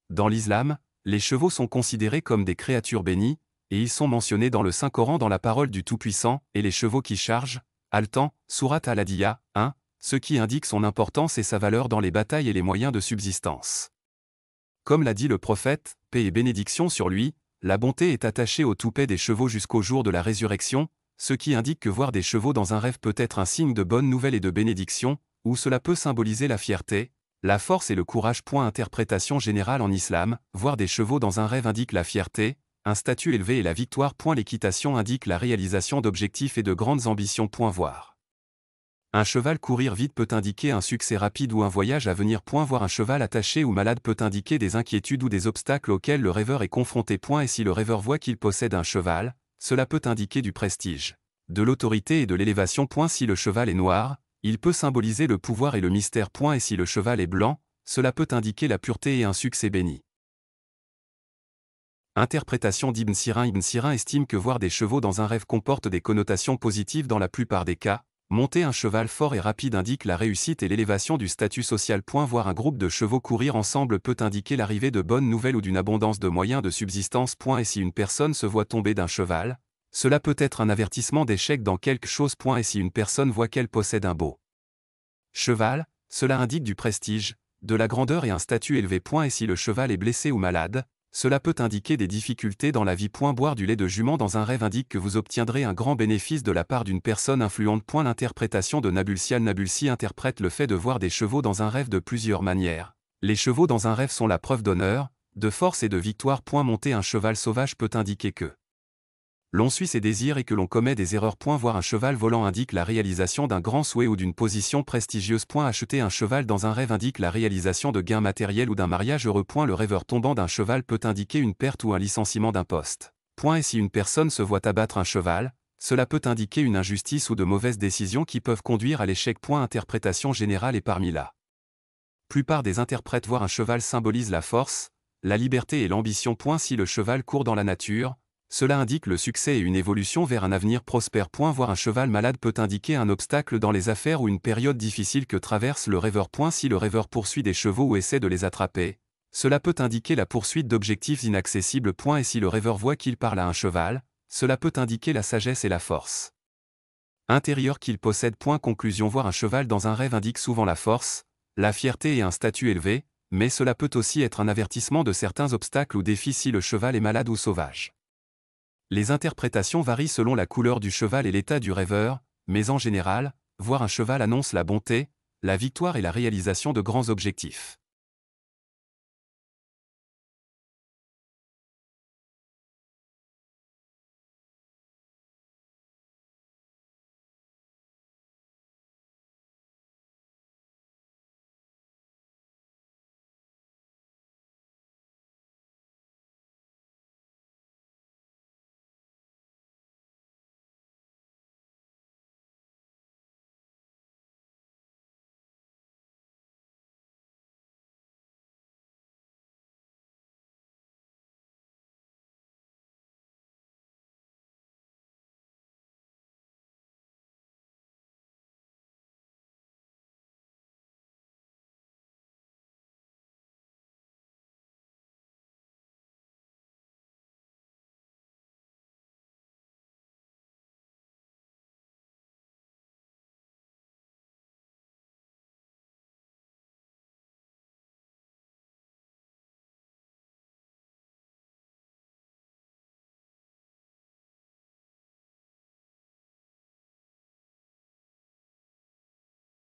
Dans l'islam, les chevaux sont considérés comme des créatures bénies, et ils sont mentionnés dans le Saint-Coran dans la parole du Tout-Puissant, et les chevaux qui chargent, Al-Tan, Sourate Al-Adiyah, 1, ce qui indique son importance et sa valeur dans les batailles et les moyens de subsistance. Comme l'a dit le prophète, paix et bénédiction sur lui, la bonté est attachée au toupet des chevaux jusqu'au jour de la résurrection, ce qui indique que voir des chevaux dans un rêve peut être un signe de bonne nouvelle et de bénédiction, ou cela peut symboliser la fierté, la force et le courage. Interprétation générale en islam, voir des chevaux dans un rêve indique la fierté, un statut élevé et la victoire. L'équitation indique la réalisation d'objectifs et de grandes ambitions. Voir un cheval courir vite peut indiquer un succès rapide ou un voyage à venir. Voir un cheval attaché ou malade peut indiquer des inquiétudes ou des obstacles auxquels le rêveur est confronté. Et si le rêveur voit qu'il possède un cheval, cela peut indiquer du prestige, de l'autorité et de l'élévation. Si le cheval est noir, il peut symboliser le pouvoir et le mystère. Et si le cheval est blanc, cela peut indiquer la pureté et un succès béni. Interprétation d'Ibn Sirin. Ibn Sirin estime que voir des chevaux dans un rêve comporte des connotations positives dans la plupart des cas. Monter un cheval fort et rapide indique la réussite et l'élévation du statut social. Voir un groupe de chevaux courir ensemble peut indiquer l'arrivée de bonnes nouvelles ou d'une abondance de moyens de subsistance. Et si une personne se voit tomber d'un cheval, cela peut être un avertissement d'échec dans quelque chose. Et si une personne voit qu'elle possède un beau cheval, cela indique du prestige, de la grandeur et un statut élevé. Et si le cheval est blessé ou malade, cela peut indiquer des difficultés dans la vie. Boire du lait de jument dans un rêve indique que vous obtiendrez un grand bénéfice de la part d'une personne influente. L'interprétation de Nabulsi. Al-Nabulsi interprète le fait de voir des chevaux dans un rêve de plusieurs manières. Les chevaux dans un rêve sont la preuve d'honneur, de force et de victoire. Monter un cheval sauvage peut indiquer que l'on suit ses désirs et que l'on commet des erreurs. Voir un cheval volant indique la réalisation d'un grand souhait ou d'une position prestigieuse. Acheter un cheval dans un rêve indique la réalisation de gains matériels ou d'un mariage heureux. Le rêveur tombant d'un cheval peut indiquer une perte ou un licenciement d'un poste. Et si une personne se voit abattre un cheval, cela peut indiquer une injustice ou de mauvaises décisions qui peuvent conduire à l'échec. Interprétation générale et parmi la plupart des interprètes, voir un cheval symbolise la force, la liberté et l'ambition. Si le cheval court dans la nature, cela indique le succès et une évolution vers un avenir prospère. Voir un cheval malade peut indiquer un obstacle dans les affaires ou une période difficile que traverse le rêveur. Si le rêveur poursuit des chevaux ou essaie de les attraper, cela peut indiquer la poursuite d'objectifs inaccessibles. Et si le rêveur voit qu'il parle à un cheval, cela peut indiquer la sagesse et la force intérieure qu'il possède. Conclusion. Voir un cheval dans un rêve indique souvent la force, la fierté et un statut élevé, mais cela peut aussi être un avertissement de certains obstacles ou défis si le cheval est malade ou sauvage. Les interprétations varient selon la couleur du cheval et l'état du rêveur, mais en général, voir un cheval annonce la bonté, la victoire et la réalisation de grands objectifs.